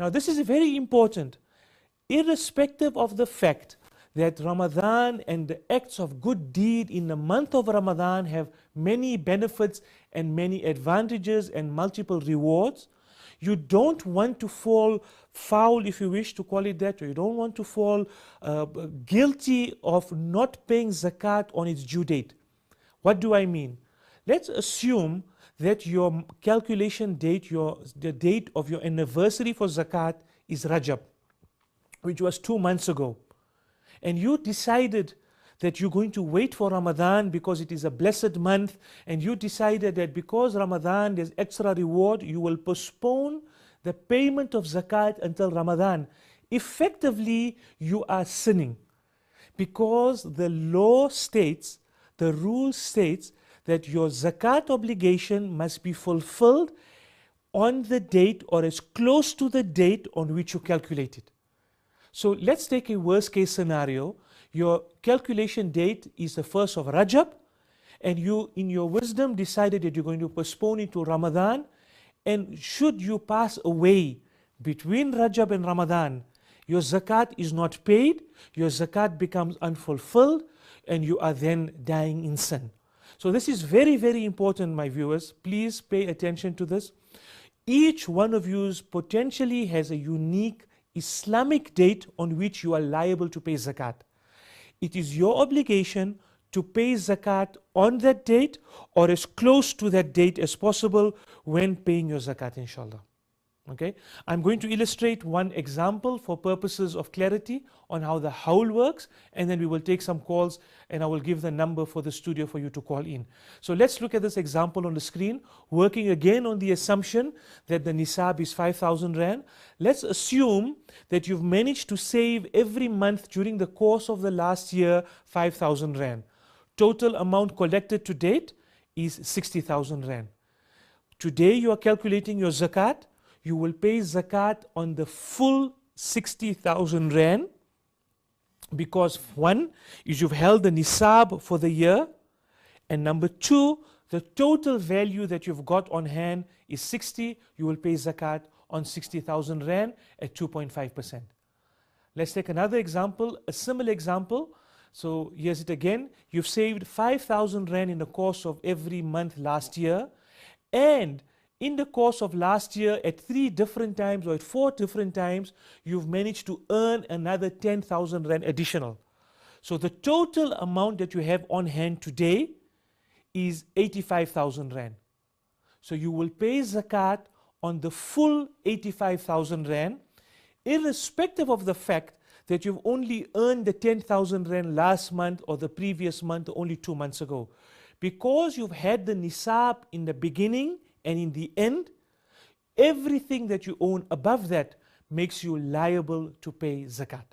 Now this is very important. Irrespective of the fact that Ramadan and the acts of good deed in the month of Ramadan have many benefits and many advantages and multiple rewards, you don't want to fall foul, if you wish to call it that, or you don't want to fall guilty of not paying zakat on its due date. What do I mean? Let's assume that your calculation date, the date of your anniversary for zakat is Rajab, which was 2 months ago. And you decided that you're going to wait for Ramadan because it is a blessed month, and you decided that because Ramadan there's extra reward, you will postpone the payment of zakat until Ramadan. Effectively, you are sinning, because the law states, the rule states, that your zakat obligation must be fulfilled on the date or as close to the date on which you calculated. So let's take a worst case scenario. Your calculation date is the 1st of Rajab, and you in your wisdom decided that you're going to postpone it to Ramadan, and should you pass away between Rajab and Ramadan, your zakat is not paid, your zakat becomes unfulfilled, and you are then dying in sin. So this is very, very important, my viewers. Please pay attention to this. Each one of you potentially has a unique Islamic date on which you are liable to pay zakat. It is your obligation to pay zakat on that date or as close to that date as possible when paying your zakat, inshallah. Okay, I'm going to illustrate one example for purposes of clarity on how the howl works, and then we will take some calls, and I will give the number for the studio for you to call in. So let's look at this example on the screen, working again on the assumption that the nisab is 5,000 Rand. Let's assume that you've managed to save every month during the course of the last year 5,000 Rand. Total amount collected to date is 60,000 Rand. Today you are calculating your zakat. You will pay zakat on the full 60,000 Rand, because one is you've held the nisab for the year, and number two, the total value that you've got on hand is 60. You will pay zakat on 60,000 Rand at 2.5%. Let's take another example, a similar example. So here's it again. You've saved 5,000 Rand in the course of every month last year, and in the course of last year, at 3 different times or at 4 different times, you've managed to earn another 10,000 Rand additional. So the total amount that you have on hand today is 85,000 Rand. So you will pay zakat on the full 85,000 Rand, irrespective of the fact that you've only earned the 10,000 Rand last month or the previous month or only 2 months ago. Because you've had the nisab in the beginning and in the end, everything that you own above that makes you liable to pay zakat.